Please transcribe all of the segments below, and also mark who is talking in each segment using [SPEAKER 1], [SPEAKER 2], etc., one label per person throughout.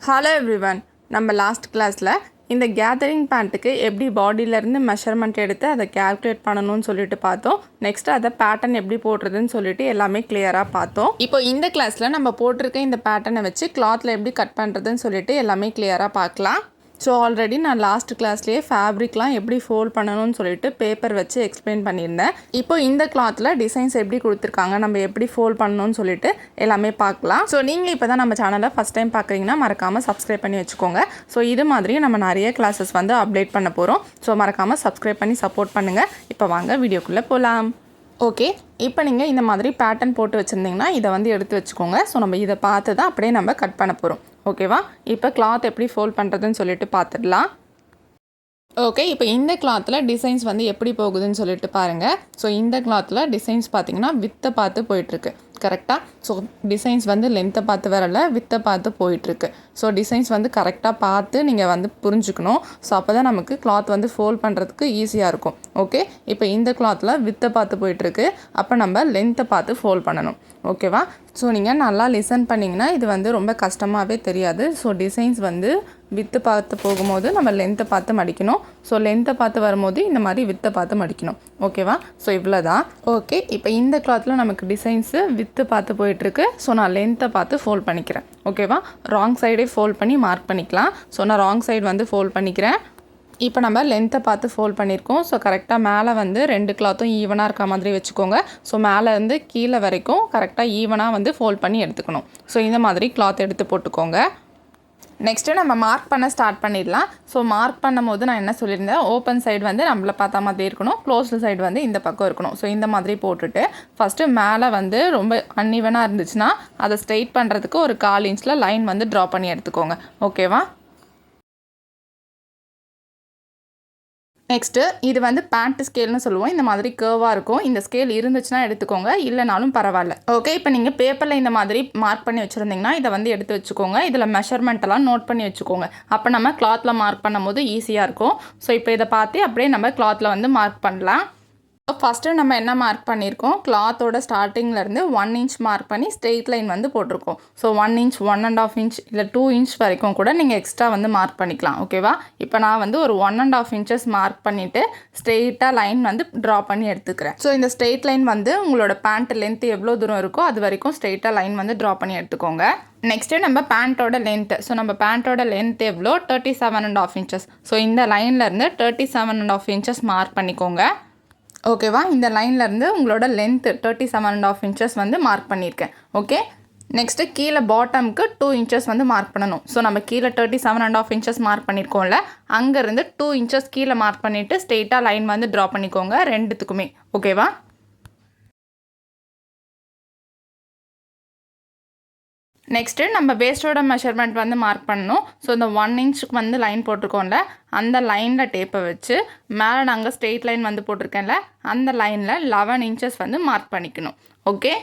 [SPEAKER 1] Hello everyone. நம்ம last கிளாஸில் இந்த கேதரிங் பேண்ட்டுக்கு எப்படி பாடியிலேருந்து மெஷர்மெண்ட் எடுத்து அதை கேல்குலேட் பண்ணணும்னு சொல்லிட்டு பார்த்தோம். நெக்ஸ்ட் அதை பேட்டர்ன் எப்படி போடுறதுன்னு சொல்லிட்டு எல்லாமே கிளியராக பார்த்தோம். இப்போ இந்த கிளாஸில் நம்ம போட்டிருக்க இந்த பேட்டர்னை வச்சு கிளாத்தில் எப்படி கட் பண்ணுறதுன்னு சொல்லிட்டு எல்லாமே கிளியராக பார்க்கலாம். ஸோ ஆல்ரெடி நான் லாஸ்ட் கிளாஸ்லேயே ஃபேப்ரிக்லாம் எப்படி ஃபோல்ட் பண்ணணும்னு சொல்லிட்டு பேப்பர் வச்சு எக்ஸ்பிளைன் பண்ணியிருந்தேன். இப்போ இந்த கிளாத்தில் டிசைன்ஸ் எப்படி கொடுத்துருக்காங்க, நம்ம எப்படி ஃபோல்ட் பண்ணணும்னு சொல்லிட்டு எல்லாமே பார்க்கலாம். ஸோ நீங்கள் இப்போ தான் நம்ம சேனலை ஃபஸ்ட் டைம் பார்க்குறீங்கன்னா மறக்காமல் சப்ஸ்கிரைப் பண்ணி வச்சுக்கோங்க. ஸோ இது மாதிரி நம்ம நிறைய கிளாஸஸ் வந்து அப்டேட் பண்ண போகிறோம். ஸோ மறக்காமல் சப்ஸ்கிரைப் பண்ணி சப்போர்ட் பண்ணுங்கள். இப்போ வாங்க வீடியோக்குள்ளே போகலாம். ஓகே, இப்போ நீங்கள் இந்த மாதிரி பேட்டர்ன் போட்டு வச்சுருந்தீங்கன்னா இதை வந்து எடுத்து வச்சுக்கோங்க. ஸோ நம்ம இதை பார்த்து தான் அப்படியே நம்ம கட் பண்ண போகிறோம். ஓகேவா? இப்போ கிளாத் எப்படி ஃபோல்ட் பண்ணுறதுன்னு சொல்லிட்டு பார்த்துடலாம். ஓகே, இப்போ இந்த கிளாத்தில் டிசைன்ஸ் வந்து எப்படி போகுதுன்னு சொல்லிட்டு பாருங்கள். ஸோ இந்த கிளாத்தில் டிசைன்ஸ் பார்த்தீங்கன்னா வித்தை பார்த்து போயிட்டுருக்கு. கரெக்டாக? ஸோ டிசைன்ஸ் வந்து லென்த்தை பார்த்து வரல, வித்தை பார்த்து போயிட்டுருக்கு. ஸோ டிசைன்ஸ் வந்து கரெக்டாக பார்த்து நீங்கள் வந்து புரிஞ்சுக்கணும். ஸோ அப்போ தான் நமக்கு கிளாத் வந்து ஃபோல்ட் பண்ணுறதுக்கு ஈஸியாக இருக்கும். ஓகே, இப்போ இந்த கிளாத்தில் வித்தை பார்த்து போயிட்டுருக்கு. அப்போ நம்ம லென்த்தை பார்த்து ஃபோல்ட் பண்ணணும். ஓகேவா? ஸோ நீங்கள் நல்லா லிசன் பண்ணிங்கன்னா இது வந்து ரொம்ப கஷ்டமாகவே தெரியாது. ஸோ டிசைன்ஸ் வந்து வித்தை பார்த்து போகும்போது நம்ம லென்த்தை பார்த்து மடிக்கணும். ஸோ லென்த்தை பார்த்து வரும்போது இந்த மாதிரி வித்தை பார்த்து மடிக்கணும். ஓகேவா? ஸோ இவ்வளோ தான். ஓகே, இப்போ இந்த கிளாத்தில் நமக்கு டிசைன்ஸு வித்து பார்த்து போயிட்டுருக்கு. ஸோ நான் லென்த்தை பார்த்து ஃபோல்ட் பண்ணிக்கிறேன். ஓகேவா? ராங் சைடே ஃபோல்ட் பண்ணி மார்க் பண்ணிக்கலாம். ஸோ நான் ராங் சைடு வந்து ஃபோல்ட் பண்ணிக்கிறேன். இப்போ நம்ம லென்த்தை பார்த்து ஃபோல்ட் பண்ணியிருக்கோம். ஸோ கரெக்டாக மேலே வந்து ரெண்டு கிளாத்தும் ஈவனாக இருக்க மாதிரி வச்சுக்கோங்க. ஸோ மேலேருந்து கீழே வரைக்கும் கரெக்டாக ஈவனாக வந்து ஃபோல்ட் பண்ணி எடுத்துக்கணும். ஸோ இந்த மாதிரி கிளாத் எடுத்து போட்டுக்கோங்க. நெக்ஸ்ட்டு நம்ம மார்க் பண்ண ஸ்டார்ட் பண்ணிடலாம். ஸோ மார்க் பண்ணும் போது நான் என்ன சொல்லியிருந்தேன், ஓப்பன் சைடு வந்து நம்மளை பார்த்தா மாதிரி இருக்கணும், க்ளோஸ்டு சைடு வந்து இந்த பக்கம் இருக்கணும். ஸோ இந்த மாதிரி போட்டுட்டு ஃபஸ்ட்டு மேலே வந்து ரொம்ப அன்இவனாக இருந்துச்சுன்னா அதை ஸ்ட்ரெயிட் பண்ணுறதுக்கு ஒரு 1/4 இன்ச்சில் லைன் வந்து ட்ரா பண்ணி எடுத்துக்கோங்க. ஓகேவா? நெக்ஸ்ட்டு இது வந்து பேண்ட் ஸ்கேல்னு சொல்லுவோம். இந்த மாதிரி கர்வாக இருக்கும். இந்த ஸ்கேல் இருந்துச்சுன்னா எடுத்துக்கோங்க, இல்லைனாலும் பரவாயில்ல. ஓகே, இப்போ நீங்கள் பேப்பரில் இந்த மாதிரி மார்க் பண்ணி வச்சுருந்தீங்கன்னா இதை வந்து எடுத்து வச்சுக்கோங்க. இதில் மெஷர்மெண்ட்டெல்லாம் நோட் பண்ணி வச்சுக்கோங்க. அப்போ நம்ம கிளாத்தில் மார்க் பண்ணும் போது ஈஸியாக இருக்கும். ஸோ இப்போ இதை பார்த்து அப்படியே நம்ம கிளாத்தில் வந்து மார்க் பண்ணலாம். ஃபஸ்ட்டு நம்ம என்ன மார்க் பண்ணியிருக்கோம், கிளாத்தோட ஸ்டார்டிங்லேருந்து 1 இன்ச் மார்க் பண்ணி ஸ்ட்ரெயிட் லைன் வந்து போட்டிருக்கோம். ஸோ 1 இன்ச் 1.5 இன்ச் இல்லை 2 இன்ச் வரைக்கும் கூட நீங்கள் எக்ஸ்ட்ரா வந்து மார்க் பண்ணிக்கலாம். ஓகேவா? இப்போ நான் வந்து ஒரு 1.5 இன்ச்சஸ் மார்க் பண்ணிவிட்டு ஸ்ட்ரெயிட்டாக லைன் வந்து ட்ரா பண்ணி எடுத்துக்கிறேன். ஸோ இந்த ஸ்ட்ரெயிட் லைன் வந்து உங்களோட பேண்ட் லென்த்து எவ்வளோ தூரம் இருக்கோ அது வரைக்கும் ஸ்ட்ரெயிட்டாக லைன் வந்து ட்ரா பண்ணி எடுத்துக்கோங்க. நெக்ஸ்ட்டு நம்ம பேண்ட்டோட லென்த்து. ஸோ நம்ம பேண்ட்டோட லென்த் எவ்வளோ, 37.5 இன்ச்சஸ். ஸோ இந்த லைன்லேருந்து 37.5 இன்ச்சஸ் மார்க் பண்ணிக்கோங்க. ஓகேவா? இந்த லைன்லேருந்து உங்களோட லென்த்து 37.5 இன்ச்சஸ் வந்து மார்க் பண்ணியிருக்கேன். ஓகே, நெக்ஸ்ட்டு கீழே பாட்டமுக்கு 2 இன்ச்சஸ் வந்து மார்க் பண்ணணும். ஸோ நம்ம கீழே 37.5 இன்ச்சஸ் மார்க் பண்ணியிருக்கோம்ல, அங்கேருந்து 2 இன்ச்சஸ் கீழே மார்க் பண்ணிவிட்டு ஸ்ட்ரெயிட்டாக லைன் வந்து ட்ரா பண்ணிக்கோங்க ரெண்டுத்துக்குமே. ஓகேவா? நெக்ஸ்ட்டு நம்ம வேஸ்ட்டோட மெஷர்மெண்ட் வந்து மார்க் பண்ணணும். ஸோ இந்த 1 இன்ச்சுக்கு வந்து லைன் போட்டிருக்கோம்ல, அந்த லைனில் டேப்பை வச்சு மேலே நாங்கள் ஸ்ட்ரெயிட் லைன் வந்து போட்டிருக்கேன்ல, அந்த லைனில் 11 இன்ச்சஸ் வந்து மார்க் பண்ணிக்கணும். ஓகே,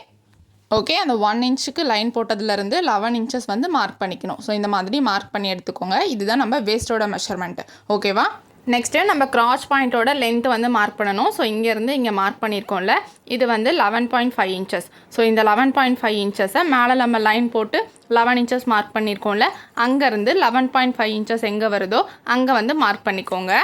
[SPEAKER 1] அந்த 1 இன்ச்சுக்கு லைன் போட்டதுலேருந்து 11 இன்ச்சஸ் வந்து மார்க் பண்ணிக்கணும். ஸோ இந்த மாதிரி மார்க் பண்ணி எடுத்துக்கோங்க. இதுதான் நம்ம வேஸ்ட்டோட மெஷர்மெண்ட்டு. ஓகேவா? நெக்ஸ்ட்டு நம்ம கிராச் பாயிண்ட்டோட லென்த்து வந்து மார்க் பண்ணணும். ஸோ இங்கேருந்து இங்கே மார்க் பண்ணியிருக்கோம்ல, இது வந்து 11.5 இன்ச்சஸ். ஸோ இந்த 11.5 இன்ச்சஸை மேலே நம்ம லைன் போட்டு 11 இன்ச்சஸ் மார்க் பண்ணியிருக்கோம்ல, அங்கேருந்து 11.5 இன்ச்சஸ் எங்கே வருதோ அங்கே வந்து மார்க் பண்ணிக்கோங்க.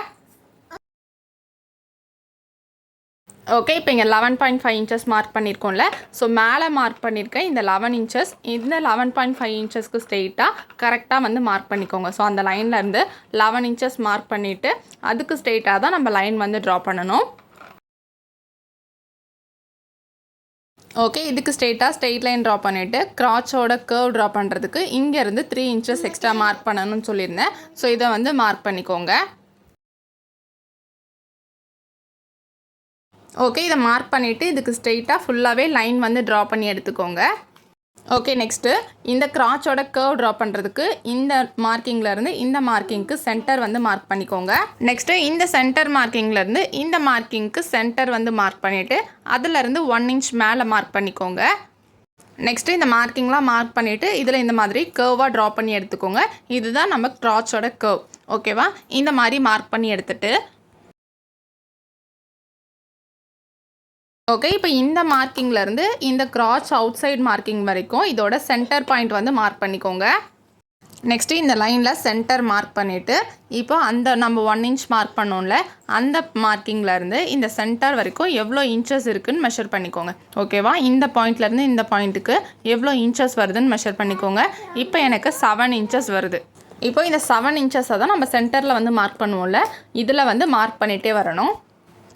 [SPEAKER 1] ஓகே, இப்போ இங்கே 11.5 இன்ச்சஸ் மார்க் பண்ணியிருக்கோம்ல, ஸோ மேலே மார்க் பண்ணியிருக்கேன் இந்த 11 இன்ச்சஸ், இந்த 11.5 இன்ச்சஸ்க்கு ஸ்ட்ரெயிட்டாக கரெக்டாக வந்து மார்க் பண்ணிக்கோங்க. ஸோ அந்த லைன்லேருந்து 11 இன்ச்சஸ் மார்க் பண்ணிவிட்டு அதுக்கு ஸ்ட்ரெயிட்டாக தான் நம்ம லைன் வந்து ட்ரா பண்ணணும். ஓகே, இதுக்கு ஸ்ட்ரெயிட் லைன் ட்ரா பண்ணிவிட்டு கிராச்சோட கர்வ் ட்ரா பண்ணுறதுக்கு இங்கேருந்து 3 இன்ச்சஸ் எக்ஸ்ட்ரா மார்க் பண்ணணும்னு சொல்லியிருந்தேன். ஸோ இதை வந்து மார்க் பண்ணிக்கோங்க. ஓகே, இதை மார்க் பண்ணிவிட்டு இதுக்கு ஸ்ட்ரெயிட்டாக ஃபுல்லாகவே லைன் வந்து ட்ரா பண்ணி எடுத்துக்கோங்க. ஓகே, நெக்ஸ்ட்டு இந்த கிராச்சோட கர்வ் ட்ரா பண்ணுறதுக்கு இந்த மார்க்கிங்லேருந்து இந்த மார்க்கிங்க்கு சென்டர் வந்து மார்க் பண்ணிக்கோங்க. நெக்ஸ்ட்டு இந்த சென்டர் மார்க்கிங்லேருந்து இந்த மார்க்கிங்க்கு சென்டர் வந்து மார்க் பண்ணிவிட்டு அதிலேருந்து 1 இன்ச் மேலே மார்க் பண்ணிக்கோங்க. நெக்ஸ்ட்டு இந்த மார்க்கிங்லாம் மார்க் பண்ணிவிட்டு இதில் இந்த மாதிரி கர்வாக ட்ரா பண்ணி எடுத்துக்கோங்க. இதுதான் நம்ம கிராச்சோட கர்வ். ஓகேவா? இந்த மாதிரி மார்க் பண்ணி எடுத்துகிட்டு ஓகே, இப்போ இந்த மார்க்கிங்லேருந்து இந்த கிராச் அவுட் சைட் மார்க்கிங் வரைக்கும் இதோட சென்டர் பாயிண்ட் வந்து மார்க் பண்ணிக்கோங்க. நெக்ஸ்ட்டு இந்த லைனில் சென்டர் மார்க் பண்ணிவிட்டு இப்போ அந்த நம்ம 1 இன்ச் மார்க் பண்ணோம்ல அந்த மார்க்கிங்லேருந்து இந்த சென்டர் வரைக்கும் எவ்வளோ இன்ச்சஸ் இருக்குதுன்னு மெஷர் பண்ணிக்கோங்க. ஓகேவா? இந்த பாயிண்ட்லேருந்து இந்த பாயிண்ட்டுக்கு எவ்வளோ இன்ச்சஸ் வருதுன்னு மெஷர் பண்ணிக்கோங்க. இப்போ எனக்கு 7 இன்ச்சஸ் வருது. இப்போ இந்த 7 இன்ச்சஸை தான் நம்ம சென்டரில் வந்து மார்க் பண்ணுவோம்ல, இதில் வந்து மார்க் பண்ணிகிட்டே வரணும்.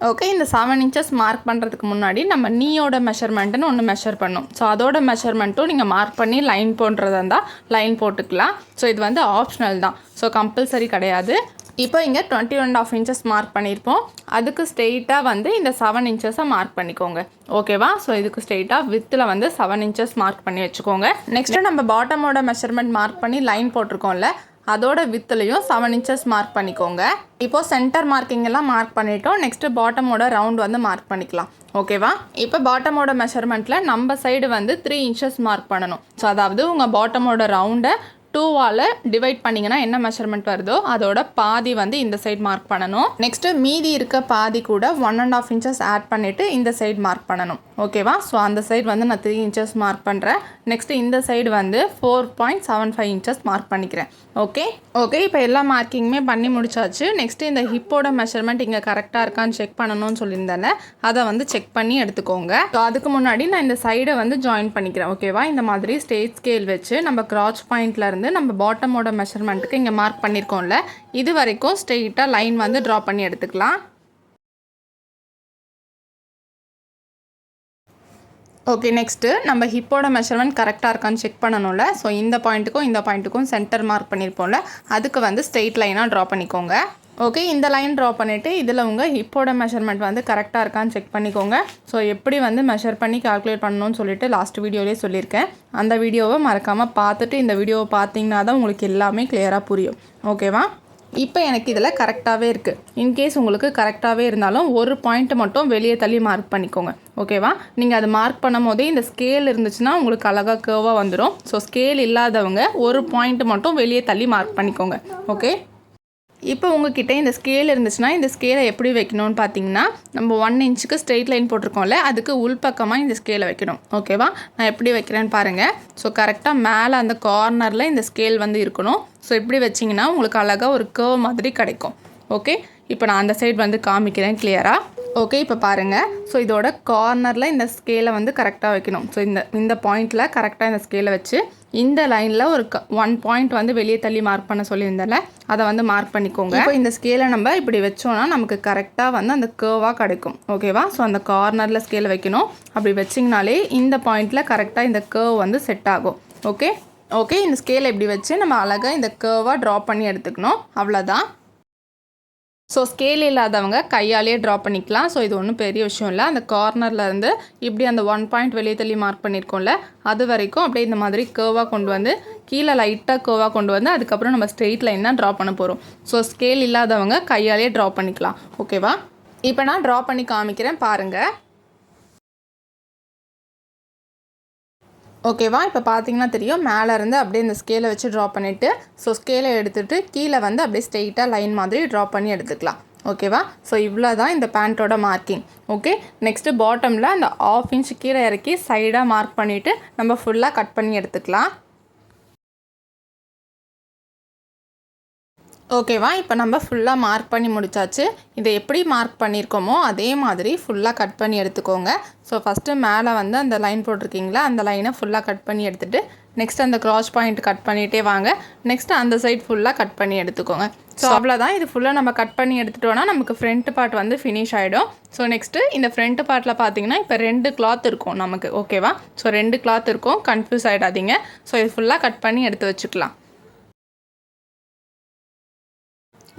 [SPEAKER 1] ஓகே, இந்த 7 இன்ச்சஸ் மார்க் பண்ணுறதுக்கு முன்னாடி நம்ம நீயோட மெஷர்மெண்ட்டுன்னு ஒன்று மெஷர் பண்ணணும். ஸோ அதோட மெஷர்மெண்ட்டும் நீங்கள் மார்க் பண்ணி லைன் போடுறதா இருந்தால் லைன் போட்டுக்கலாம். ஸோ இது வந்து ஆப்ஷனல் தான், ஸோ கம்பல்சரி கிடையாது. இப்போ இங்கே 21.5 இன்ச்சஸ் மார்க் பண்ணியிருப்போம். அதுக்கு ஸ்ட்ரெயிட்டாக வந்து இந்த 7 இன்ச்சஸை மார்க் பண்ணிக்கோங்க. ஓகேவா? ஸோ இதுக்கு ஸ்ட்ரெயிட்டாக வித்தில் வந்து 7 இன்ச்சஸ் மார்க் பண்ணி வச்சுக்கோங்க. நெக்ஸ்ட்டு நம்ம பாட்டமோட மெஷர்மெண்ட் மார்க் பண்ணி லைன் போட்டிருக்கோம்ல, அதோட வித்துலையும் 7 இன்ச்சஸ் மார்க் பண்ணிக்கோங்க. இப்போது சென்டர் மார்க்கிங் எல்லாம் மார்க் பண்ணிட்டோம். நெக்ஸ்ட்டு பாட்டமோட ரவுண்ட் வந்து மார்க் பண்ணிக்கலாம். ஓகேவா? இப்போ பாட்டமோட மெஷர்மெண்ட்டில் நம்ம சைடு வந்து 3 இன்ச்சஸ் மார்க் பண்ணணும். ஸோ அதாவது உங்கள் பாட்டமோட ரவுண்டை 2ஆல் டிவைட் பண்ணிங்கன்னா என்ன மெஷர்மெண்ட் வருதோ அதோட பாதி வந்து இந்த சைடு மார்க் பண்ணணும். நெக்ஸ்ட்டு மீதி இருக்க பாதி கூட 1.5 இன்ச்சஸ் ஆட் பண்ணிவிட்டு இந்த சைடு மார்க் பண்ணணும். ஓகேவா? ஸோ அந்த சைடு வந்து நான் 3 இன்ச்சஸ் மார்க் பண்ணுறேன். நெக்ஸ்ட்டு இந்த சைடு வந்து 4.75 இன்ச்சஸ் மார்க் பண்ணிக்கிறேன். ஓகே, இப்போ எல்லா மார்க்கிங்குமே பண்ணி முடிச்சாச்சு. நெக்ஸ்ட்டு இந்த ஹிப்போட மெஷர்மெண்ட் இங்கே கரெக்டாக இருக்கான்னு செக் பண்ணணும்னு சொல்லியிருந்தேன். அதை வந்து செக் பண்ணி எடுத்துக்கோங்க. ஸோ அதுக்கு முன்னாடி நான் இந்த சைடை வந்து ஜாயின் பண்ணிக்கிறேன். ஓகேவா? இந்த மாதிரி ஸ்ட்ரெயிட் ஸ்கேல் வச்சு நம்ம கிராச் பாயிண்ட்லேருந்து நம்ம பாட்டமோட மெஷர்மெண்ட்டுக்கு இங்கே மார்க் பண்ணியிருக்கோம்ல, இது வரைக்கும் ஸ்ட்ரெயிட்டாக லைன் வந்து ட்ரா பண்ணி எடுத்துக்கலாம். ஓகே, நெக்ஸ்ட்டு நம்ம ஹிப்போட மெஷர்மெண்ட் கரெக்டாக இருக்கான்னு செக் பண்ணணும்ல. ஸோ இந்த பாயிண்ட்டுக்கும் சென்டர் மார்க் பண்ணியிருப்போம்ல, அதுக்கு வந்து ஸ்ட்ரெயிட் லைனாக ட்ரா பண்ணிக்கோங்க. ஓகே, இந்த லைன் ட்ரா பண்ணிவிட்டு இதில் உங்கள் ஹிப்போட மெஷர்மெண்ட் வந்து கரெக்டாக இருக்கான்னு செக் பண்ணிக்கோங்க. ஸோ எப்படி வந்து மெஷர் பண்ணி கால்குலேட் பண்ணணும்னு சொல்லிட்டு லாஸ்ட் வீடியோலேயே சொல்லியிருக்கேன். அந்த வீடியோவை மறக்காமல் பார்த்துட்டு இந்த வீடியோவை பார்த்தீங்கன்னா தான் உங்களுக்கு எல்லாமே கிளியராக புரியும். ஓகேவா? இப்போ எனக்கு இதில் கரெக்டாகவே இருக்குது. இன்கேஸ் உங்களுக்கு கரெக்டாகவே இருந்தாலும் ஒரு பாயிண்ட் மட்டும் வெளியே தள்ளி மார்க் பண்ணிக்கோங்க. ஓகேவா? நீங்கள் அது மார்க் பண்ணும் போதே இந்த ஸ்கேல் இருந்துச்சுன்னா உங்களுக்கு அழகாக கேர்வாக வந்துடும். ஸோ ஸ்கேல் இல்லாதவங்க ஒரு பாயிண்ட் மட்டும் வெளியே தள்ளி மார்க் பண்ணிக்கோங்க. ஓகே, இப்போ உங்ககிட்ட இந்த ஸ்கேல் இருந்துச்சுன்னா இந்த ஸ்கேலை எப்படி வைக்கணும்னு பார்த்தீங்கன்னா, நம்ம 1 இன்ச்சுக்கு ஸ்ட்ரெயிட் லைன் போட்டிருக்கோம்ல, அதுக்கு உள்பக்கமாக இந்த ஸ்கேலை வைக்கணும். ஓகேவா? நான் எப்படி வைக்கிறேன்னு பாருங்கள். ஸோ கரெக்டாக மேலே அந்த கார்னரில் இந்த ஸ்கேல் வந்து இருக்கணும். ஸோ இப்படி வச்சிங்கன்னா உங்களுக்கு அழகாக ஒரு கர்வ் மாதிரி கிடைக்கும். ஓகே, இப்போ நான் அந்த சைடு வந்து காமிக்கிறேன் கிளியராக. ஓகே, இப்போ பாருங்கள். ஸோ இதோட கார்னரில் இந்த ஸ்கேலை வந்து கரெக்டாக வைக்கணும். ஸோ இந்த பாயிண்டில் கரெக்டாக இந்த ஸ்கேலை வச்சு இந்த லைனில் ஒரு 1 பாயிண்ட் வந்து வெளியே தள்ளி மார்க் பண்ண சொல்லியிருந்தேன்ல, அதை வந்து மார்க் பண்ணிக்கோங்க. இப்போ இந்த ஸ்கேலை நம்ம இப்படி வச்சோன்னா நமக்கு கரெக்டாக வந்து அந்த கர்வாக கிடைக்கும். ஓகேவா? ஸோ அந்த கார்னரில் ஸ்கேலை வைக்கணும். அப்படி வச்சிங்கனாலே இந்த பாயிண்டில் கரெக்டாக இந்த கர்வ் வந்து செட் ஆகும். ஓகே, இந்த ஸ்கேலை இப்படி வச்சு நம்ம அழகாக இந்த கர்வாக ட்ரா பண்ணி எடுத்துக்கணும். அவ்வளோதான். ஸோ ஸ்கேல் இல்லாதவங்க கையாலேயே ட்ரா பண்ணிக்கலாம். ஸோ இது ஒன்றும் பெரிய விஷயம் இல்லை. அந்த கார்னர்லேருந்து இப்படி அந்த 1 பாயிண்ட் வெளியே தள்ளி மார்க் பண்ணியிருக்கோம்ல, அது வரைக்கும் அப்படியே இந்த மாதிரி கேர்வாக கொண்டு வந்து கீழே லைட்டாக கேர்வாக கொண்டு வந்து அதுக்கப்புறம் நம்ம ஸ்ட்ரெயிட் லைன் தான் ட்ரா பண்ண போகிறோம். ஸோ ஸ்கேல் இல்லாதவங்க கையாலேயே ட்ரா பண்ணிக்கலாம். ஓகேவா? இப்போ நான் ட்ரா பண்ணி காமிக்கிறேன் பாருங்கள். ஓகேவா? இப்போ பார்த்தீங்கன்னா தெரியும், மேலே இருந்து அப்படியே இந்த ஸ்கேலை வச்சு ட்ரா பண்ணிவிட்டு ஸோ ஸ்கேலை எடுத்துகிட்டு கீழே வந்து அப்படியே ஸ்ட்ரெயிட்டாக லைன் மாதிரி ட்ரா பண்ணி எடுத்துக்கலாம். ஓகேவா? ஸோ இவ்வளோ தான் இந்த பேண்ட்டோட மார்க்கிங். ஓகே, நெக்ஸ்ட்டு பாட்டமில் அந்த 1/2 இன்ச் கீழே இறக்கி சைடாக மார்க் பண்ணிவிட்டு நம்ம ஃபுல்லாக கட் பண்ணி எடுத்துக்கலாம். ஓகேவா? இப்போ நம்ம ஃபுல்லாக மார்க் பண்ணி முடிச்சாச்சு. இதை எப்படி மார்க் பண்ணியிருக்கோமோ அதே மாதிரி ஃபுல்லாக கட் பண்ணி எடுத்துக்கோங்க. ஸோ ஃபஸ்ட்டு மேலே வந்து அந்த லைன் போட்டிருக்கீங்களா, அந்த லைனை ஃபுல்லாக கட் பண்ணி எடுத்துகிட்டு நெக்ஸ்ட் அந்த கிராஸ் பாயிண்ட் கட் பண்ணிகிட்டே வாங்க. நெக்ஸ்ட்டு அந்த சைட் ஃபுல்லாக கட் பண்ணி எடுத்துக்கோங்க. ஸோ அவ்வளோதான். இது ஃபுல்லாக நம்ம கட் பண்ணி எடுத்துகிட்டோன்னா நமக்கு ஃப்ரண்ட் பார்ட் வந்து ஃபினிஷ் ஆகிடும். ஸோ நெக்ஸ்ட்டு இந்த ஃப்ரண்ட் பார்ட்டில் பார்த்தீங்கன்னா இப்போ 2 கிளாத் இருக்கும் நமக்கு. ஓகேவா? ஸோ 2 கிளாத் இருக்கும், கன்ஃபியூஸ் ஆகிடாதீங்க. ஸோ இது ஃபுல்லாக கட் பண்ணி எடுத்து வச்சுக்கலாம்.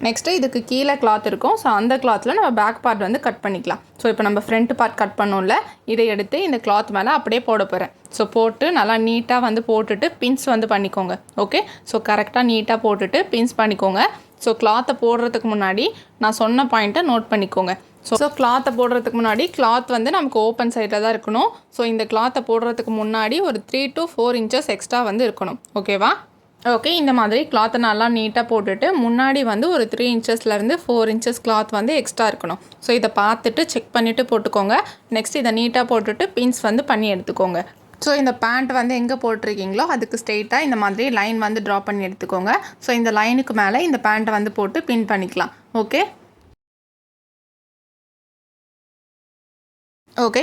[SPEAKER 1] நெக்ஸ்ட்டு இதுக்கு கீழே கிளாத் இருக்கும். ஸோ அந்த கிளாத்தில் நம்ம பேக் பார்ட் வந்து கட் பண்ணிக்கலாம். ஸோ இப்போ நம்ம ஃப்ரண்ட் பார்ட் கட் பண்ணோம்ல, இதை எடுத்து இந்த கிளாத் மேலே அப்படியே போட போகிறேன். ஸோ போட்டு நல்லா நீட்டாக வந்து போட்டுட்டு பின்ஸ் வந்து பண்ணிக்கோங்க. ஓகே, ஸோ கரெக்டாக நீட்டாக போட்டுட்டு பின்ஸ் பண்ணிக்கோங்க. ஸோ கிளாத்தை போடுறதுக்கு முன்னாடி நான் சொன்ன பாயிண்ட்டை நோட் பண்ணிக்கோங்க. ஸோ கிளாத்தை போடுறதுக்கு முன்னாடி கிளாத் வந்து நமக்கு ஓப்பன் சைடில் தான் இருக்கணும். ஸோ இந்த கிளாத்தை போடுறதுக்கு முன்னாடி ஒரு 3 to 4 இன்ச்சஸ் எக்ஸ்ட்ரா வந்து இருக்கணும். ஓகேவா? ஓகே, இந்த மாதிரி கிளாத்தை நல்லா நீட்டாக போட்டுட்டு முன்னாடி வந்து ஒரு 3 இன்ச்சஸ்லேருந்து 4 இன்ச்சஸ் கிளாத் வந்து எக்ஸ்ட்ரா இருக்கணும். ஸோ இதை பார்த்துட்டு செக் பண்ணிவிட்டு போட்டுக்கோங்க. நெக்ஸ்ட் இதை நீட்டாக போட்டுட்டு பின்ஸ் வந்து பண்ணி எடுத்துக்கோங்க. ஸோ இந்த பேண்ட் வந்து எங்கே போட்டிருக்கீங்களோ அதுக்கு ஸ்ட்ரெயிட்டாக இந்த மாதிரி லைன் வந்து ட்ரா பண்ணி எடுத்துக்கோங்க. ஸோ இந்த லைனுக்கு மேலே இந்த பேண்ட்டை வந்து போட்டு பின் பண்ணிக்கலாம். ஓகே,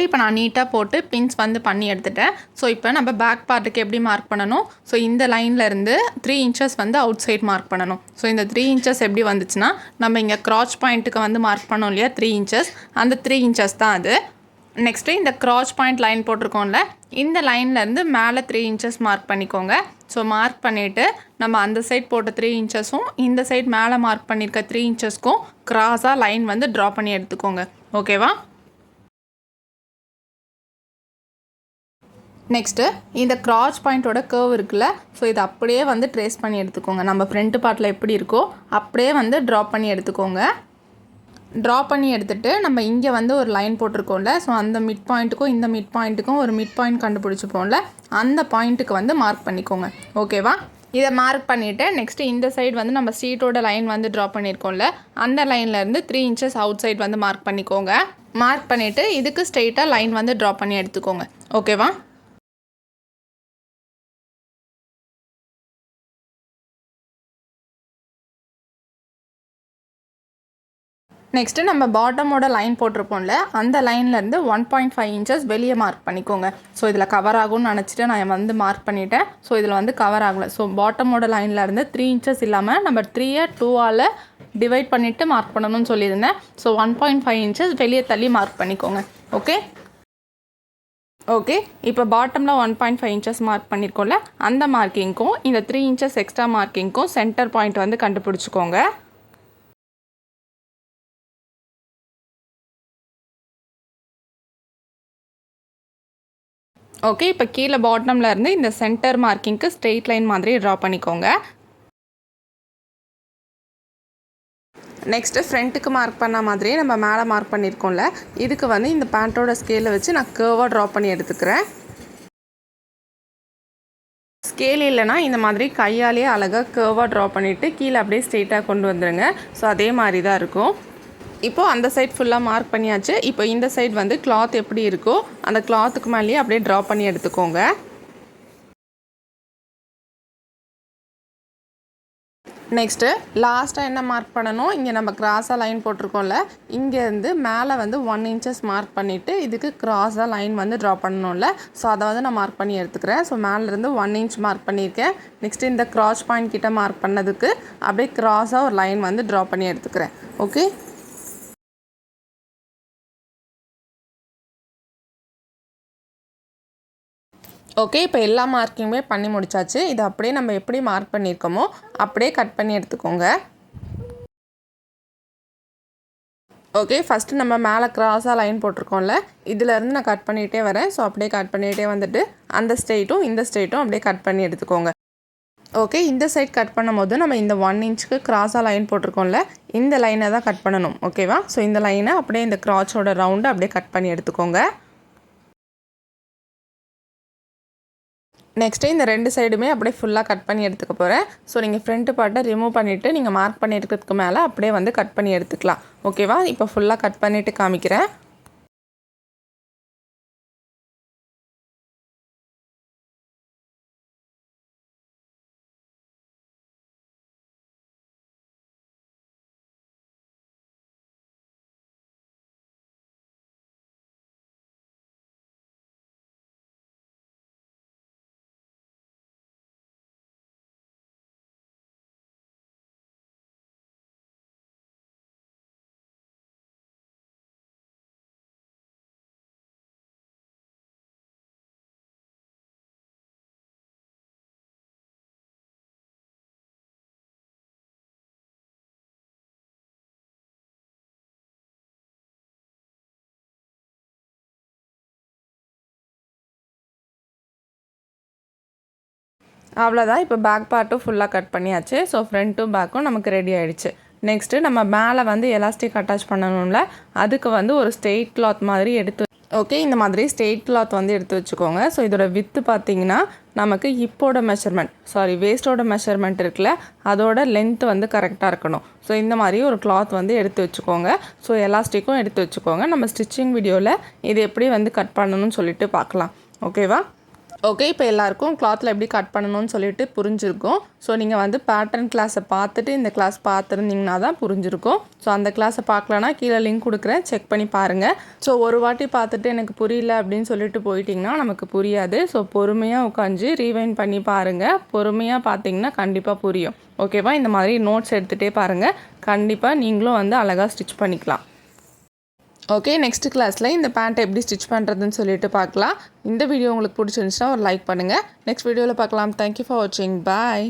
[SPEAKER 1] இப்போ நான் நீட்டாக போட்டு பின்ஸ் வந்து பண்ணி எடுத்துட்டேன். ஸோ இப்போ நம்ம பேக் பார்ட்டுக்கு எப்படி மார்க் பண்ணணும்? ஸோ இந்த லைன்லேருந்து 3 இன்ச்சஸ் வந்து அவுட் சைட் மார்க் பண்ணணும். ஸோ இந்த 3 இன்ச்சஸ் எப்படி வந்துச்சுன்னா, நம்ம இங்கே க்ராச் பாயிண்ட்டுக்கு வந்து மார்க் பண்ணோம் இல்லையா 3 இன்ச்சஸ், அந்த 3 இன்ச்சஸ் தான் அது. நெக்ஸ்ட்டு இந்த க்ராச் பாயிண்ட் லைன் போட்டிருக்கோம்ல, இந்த லைன்லேருந்து மேலே 3 இன்ச்சஸ் மார்க் பண்ணிக்கோங்க. ஸோ மார்க் பண்ணிவிட்டு நம்ம அந்த சைட் போட்ட 3 இன்ச்சஸும் இந்த சைட் மேலே மார்க் பண்ணியிருக்க 3 இன்ச்சஸ்க்கும் க்ராஸாக லைன் வந்து ட்ரா பண்ணி எடுத்துக்கோங்க. ஓகேவா? நெக்ஸ்ட்டு இந்த க்ராச் பாயிண்ட்டோட கர்வ் இருக்குல்ல, ஸோ இதை அப்படியே வந்து ட்ரேஸ் பண்ணி எடுத்துக்கோங்க. நம்ம ஃப்ரண்ட் பார்ட்டில் எப்படி இருக்கோ அப்படியே வந்து ட்ரா பண்ணி எடுத்துக்கோங்க. ட்ரா பண்ணி எடுத்துகிட்டு நம்ம இங்கே வந்து ஒரு லைன் போட்டிருக்கோம்ல, ஸோ அந்த மிட் பாயிண்ட்டுக்கும் இந்த மிட் பாயிண்ட்டுக்கும் ஒரு மிட் பாயிண்ட் கண்டுபிடிச்சிப்போம்ல, அந்த பாயிண்ட்டுக்கு வந்து மார்க் பண்ணிக்கோங்க. ஓகேவா? இதை மார்க் பண்ணிவிட்டு நெக்ஸ்ட்டு இந்த சைடு வந்து நம்ம சீட்டோட லைன் வந்து ட்ரா பண்ணியிருக்கோம்ல, அந்த லைன்லேருந்து 3 இன்ச்சஸ் அவுட் சைட் வந்து மார்க் பண்ணிக்கோங்க. மார்க் பண்ணிவிட்டு இதுக்கு ஸ்ட்ரெயிட்டாக லைன் வந்து ட்ரா பண்ணி எடுத்துக்கோங்க. ஓகேவா? நெக்ஸ்ட்டு நம்ம பாட்டமோட லைன் போட்டிருப்போம்ல, அந்த லைன்லேருந்து 1.5 இன்ச்சஸ் வெளியே மார்க் பண்ணிக்கோங்க. ஸோ இதில் கவர் ஆகும்னு நினச்சிட்டு நான் வந்து மார்க் பண்ணிவிட்டேன். ஸோ இதில் வந்து கவர் ஆகலை. ஸோ பாட்டமோட லைன்லேருந்து 3 இன்ச்சஸ் இல்லாமல் நம்ம 3ஐ 2ஆல் டிவைட் பண்ணிவிட்டு மார்க் பண்ணணும்னு சொல்லியிருந்தேன். ஸோ 1.5 இன்ச்சஸ் வெளியே தள்ளி மார்க் பண்ணிக்கோங்க. ஓகே, இப்போ பாட்டமில் 1.5 இன்ச்சஸ் மார்க் பண்ணியிருக்கோம்ல, அந்த மார்க்கிங்க்கும் இந்த 3 இன்ச்சஸ் எக்ஸ்ட்ரா மார்க்கிங்க்கும் சென்டர் பாயிண்ட் வந்து கண்டுபிடிச்சிக்கோங்க. ஓகே, இப்போ கீழே பாட்டமில் இருந்து இந்த சென்டர் மார்க்கிங்க்கு ஸ்ட்ரெயிட் லைன் மாதிரி ட்ரா பண்ணிக்கோங்க. நெக்ஸ்ட்டு ஃப்ரண்ட்டுக்கு மார்க் பண்ண மாதிரியே நம்ம மேலே மார்க் பண்ணியிருக்கோம்ல, இதுக்கு வந்து இந்த பேண்ட்டோட ஸ்கேலை வச்சு நான் கர்வாக ட்ரா பண்ணி எடுத்துக்கிறேன். ஸ்கேல் இல்லைனா இந்த மாதிரி கையாலேயே அழகாக கர்வாக ட்ரா பண்ணிவிட்டு கீழே அப்படியே ஸ்ட்ரெயிட்டாக கொண்டு வந்துடுங்க. ஸோ அதே மாதிரி தான் இருக்கும். இப்போது அந்த சைட் ஃபுல்லாக மார்க் பண்ணியாச்சு. இப்போ இந்த சைட் வந்து கிளாத் எப்படி இருக்கோ அந்த கிளாத்துக்கு மேலேயே அப்படியே ட்ரா பண்ணி எடுத்துக்கோங்க. நெக்ஸ்ட்டு லாஸ்ட்டாக என்ன மார்க் பண்ணணும், இங்கே நம்ம கிராஸாக லைன் போட்டிருக்கோம்ல, இங்கேருந்து மேலே வந்து 1 இன்ச்சஸ் மார்க் பண்ணிவிட்டு இதுக்கு கிராஸாக லைன் வந்து ட்ரா பண்ணணும்ல, ஸோ அதை வந்து நான் மார்க் பண்ணி எடுத்துக்கிறேன். ஸோ மேலேருந்து 1 இன்ச் மார்க் பண்ணியிருக்கேன். நெக்ஸ்ட்டு இந்த க்ராச் பாயிண்ட் கிட்ட மார்க் பண்ணதுக்கு அப்படியே கிராஸாக ஒரு லைன் வந்து ட்ரா பண்ணி எடுத்துக்கிறேன். ஓகே, இப்போ எல்லா மார்க்கிங்குமே பண்ணி முடிச்சாச்சு. இது அப்படியே நம்ம எப்படி மார்க் பண்ணியிருக்கோமோ அப்படியே கட் பண்ணி எடுத்துக்கோங்க. ஓகே, ஃபஸ்ட்டு நம்ம மேலே க்ராஸாக லைன் போட்டிருக்கோம்ல, இதிலேருந்து நான் கட் பண்ணிகிட்டே வரேன். ஸோ அப்படியே கட் பண்ணிகிட்டே வந்துட்டு அந்த ஸ்ட்ரெயிட்டும் இந்த ஸ்ட்ரெயிட்டும் அப்படியே கட் பண்ணி எடுத்துக்கோங்க. ஓகே, இந்த சைட் கட் பண்ணும் போது நம்ம இந்த 1 இன்ச்சுக்கு க்ராஸாக லைன் போட்டிருக்கோம்ல, இந்த லைனை தான் கட் பண்ணணும். ஓகேவா? ஸோ இந்த லைனை அப்படியே இந்த க்ராச்சோட ரவுண்டு அப்படியே கட் பண்ணி எடுத்துக்கோங்க. நெக்ஸ்ட்டு இந்த 2 சைடுமே அப்படியே ஃபுல்லாக கட் பண்ணி எடுத்துக்க போகிறேன். ஸோ நீங்கள் ஃப்ரண்ட்டு பார்ட்டை ரிமூவ் பண்ணிவிட்டு நீங்கள் மார்க் பண்ணியிருக்கிறதுக்கு மேலே அப்படியே வந்து கட் பண்ணி எடுத்துக்கலாம். ஓகேவா? இப்போ ஃபுல்லாக கட் பண்ணிவிட்டு காமிக்கிறேன். அவ்வளோதான். இப்போ பேக் பார்ட்டும் ஃபுல்லாக கட் பண்ணியாச்சு. ஸோ ஃப்ரண்ட்டும் பேக்கும் நமக்கு ரெடி ஆகிடுச்சு. நெக்ஸ்ட்டு நம்ம மேலே வந்து எலாஸ்டிக் அட்டாச் பண்ணணும்ல, அதுக்கு வந்து ஒரு ஸ்ட்ரெயிட் கிளாத் மாதிரி எடுத்து ஓகே, இந்த மாதிரி ஸ்ட்ரெயிட் கிளாத் வந்து எடுத்து வச்சுக்கோங்க. ஸோ இதோட வித்து பார்த்திங்கன்னா நமக்கு ஹிப்போட மெஷர்மெண்ட் வேஸ்ட்டோட மெஷர்மெண்ட் இருக்குல்ல, அதோட லென்த் வந்து கரெக்டாக இருக்கணும். ஸோ இந்த மாதிரி ஒரு கிளாத் வந்து எடுத்து வச்சுக்கோங்க. ஸோ எலாஸ்டிக்கும் எடுத்து வச்சுக்கோங்க. நம்ம ஸ்டிச்சிங் வீடியோவில் இது எப்படி வந்து கட் பண்ணணும்னு சொல்லிட்டு பார்க்கலாம். ஓகேவா? ஓகே, இப்போ எல்லாருக்கும் கிளாத்தில் எப்படி கட் பண்ணணும்னு சொல்லிட்டு புரிஞ்சிருக்கும். ஸோ நீங்கள் வந்து பேட்டர்ன் கிளாஸை பார்த்துட்டு இந்த கிளாஸ் பார்த்துருந்தீங்கன்னா தான் புரிஞ்சிருக்கும். ஸோ அந்த கிளாஸை பார்க்கலன்னா கீழே லிங்க் கொடுக்குறேன், செக் பண்ணி பாருங்கள். ஸோ ஒரு வாட்டி பார்த்துட்டு எனக்கு புரியல அப்படின்னு சொல்லிட்டு போயிட்டிங்கன்னா நமக்கு புரியாது. ஸோ பொறுமையாக உட்காந்து ரீவைண்ட் பண்ணி பாருங்கள். பொறுமையாக பார்த்தீங்கன்னா கண்டிப்பாக புரியும். ஓகேவா? இந்த மாதிரி நோட்ஸ் எடுத்துகிட்டே பாருங்கள். கண்டிப்பாக நீங்களும் வந்து அழகாக ஸ்டிச் பண்ணிக்கலாம். ஓகே, நெக்ஸ்ட் கிளாஸில் இந்த பேண்ட்டை எப்படி ஸ்டிச் பண்ணுறதுன்னு சொல்லிட்டு பார்க்கலாம். இந்த வீடியோ உங்களுக்கு பிடிச்சிருந்துச்சுன்னா ஒரு லைக் பண்ணுங்கள். நெக்ஸ்ட் வீடியோவில் பார்க்கலாம். தேங்க்யூ ஃபார் வாட்சிங். பாய்.